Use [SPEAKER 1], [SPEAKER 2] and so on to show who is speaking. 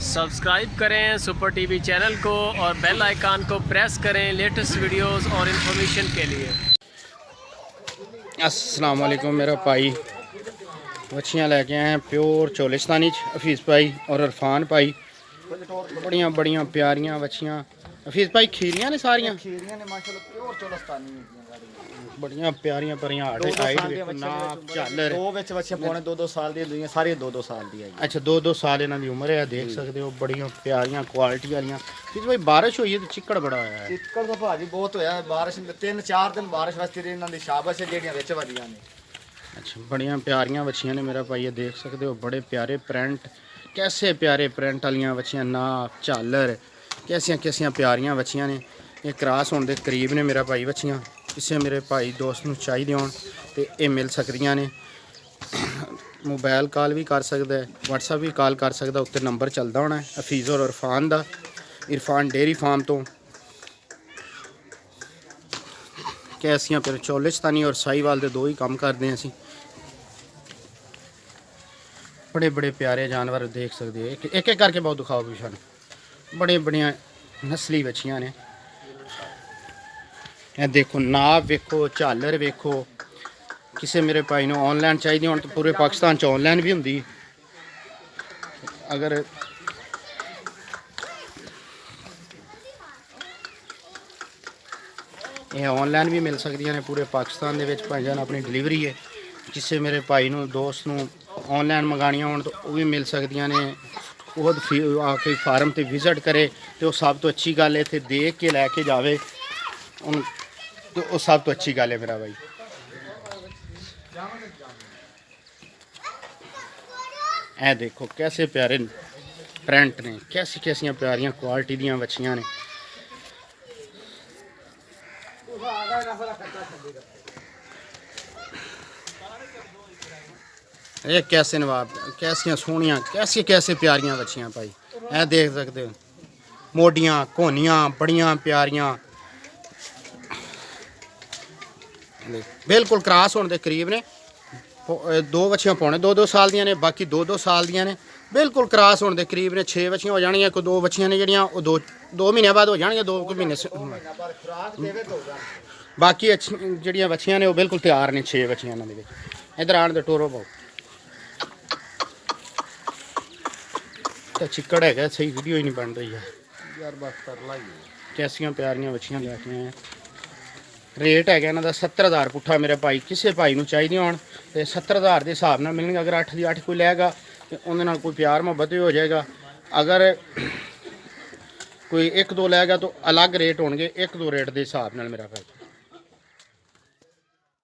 [SPEAKER 1] Subscribe करें super TV channel को और बेल आइकन को प्रेस करें लेटेस्ट वीडियोस और इन्फॉर्मेशन के लिए।
[SPEAKER 2] अस्सलाम वालेकुम मेरा भाई मच्छियाँ लेके आए हैं प्योर चोलिस्तानी हफीज़ भाई और इरफान भाई। बड़ियां बड़ियां प्यारियां मच्छियाँ हफीज़ भाई खीरियां ने सारियां
[SPEAKER 3] माशाल्लाह प्योर चोलिस्तानी
[SPEAKER 2] बड़ियां प्यारियां परियां नाप झालर
[SPEAKER 3] दो विच बच्चियां पौने 2-2 साल दी दुनिया सारी 2-2 साल दी है।
[SPEAKER 2] अच्छा 2-2 साल इन्हां दी उम्र है, देख सकते हो बड़ियां प्यारियां क्वालिटी वालियां। हफीज़ भाई बारिश हुई है तो चिक्कड़ बड़ा होया है।
[SPEAKER 3] चिक्कड़ तो भाजी बहुत होया बारिश 3-4 दिन बारिश वास्ते इन्हां दी शाबाश है जेड़ियां विच वधियां ने।
[SPEAKER 2] अच्छा बड़ियां प्यारियां मच्छियां ने मेरा भाई, देख सकते हो बड़े प्यारे प्रिंट, कैसे प्यारे प्रिंट वालियां मच्छियां, नाप झालर कैसियां कैसियां प्यारियां मच्छियां ने। ये क्रॉस होने के करीब ने मेरा भाई मच्छियां, इसे मेरे भाई दोस्त नूं चाहिए होण ते ये मिल सकदियां ने। मोबाइल कॉल भी कर सकदा है, व्हाट्सएप भी कॉल कर सकदा, उत्ते नंबर चलदा होना है हफीज़ और इरफान दा, इरफान डेयरी फार्म तो। कैसियां फिर चोलिस्तानी और साहीवाल दे दो ही काम करते हैं असीं। बड़े बड़े प्यारे जानवर देख सकते हो, एक एक करके बहुत दिखाओ पिछान। बड़े बड़ियां नस्ली बच्चियां ने। ये देखो नाप वेखो, झालर वेखो। किसी मेरे भाई ने ऑनलाइन चाहिए हो तो पूरे पाकिस्तान च ऑनलाइन भी होंगी। अगर ये ऑनलाइन भी मिल सकदियां ने पूरे पाकिस्तान दे विच, भाईजान अपनी डिलीवरी है। किसी मेरे भाई नूं दोस्त नूं ऑनलाइन मंगानियां होण तो वो भी मिल सकदियां ने। खुद आके फार्म ते विजिट करे तो सब तो अच्छी गल है, इत्थे देख के लैके जावे तो वो सब तो अच्छी गल है मेरा भाई। ए देखो कैसे प्यारे प्रिंट ने, कैसी कैसियां प्यारियां क्वालिटी दियां मच्छियां ने। ये कैसे नवाब, कैसियां सोहनियां, कैसे कैसे प्यारियां मच्छियां भाई। ए देख सकते हो मोडियां घोनियां बड़ियां प्यारियां, बिल्कुल क्रॉस होने के करीब ने। दो बच्चियां पौने 2-2 साल दियां ने, बाकी 2-2 साल दियां ने। बिल्कुल क्रॉस होने के करीब ने। 6 बच्चियां हो जानियां, कोई 2 बच्चियां ने जड़ियां वो 2 महीने बाद हो जानियां, 2 महीने बाकी अच्छी जड़ियां बच्चियां ने वो बिल्कुल तैयार ने। 6 बच्चियां इन्हां दे विच। इधर आण दे टोरो पाओ तो चिक्कड़ है सही वीडियो ही नहीं बन रही है यार, बस कर लाई। कैसियां प्यारियां बच्चियां लैके आए। रेट है इन्हों का 70,000 पुट्ठा। मेरे भाई किसी भाई को चाहिए हो तो 70,000 के हिसाब न मिलने। अगर 8 की 8 कोई लैगा तो उन्हें कोई प्यार मुहब्बत भी हो जाएगा। अगर कोई 1-2 लैगा तो अलग रेट होंगे, 1-2 रेट के हिसाब न मेरा भाई।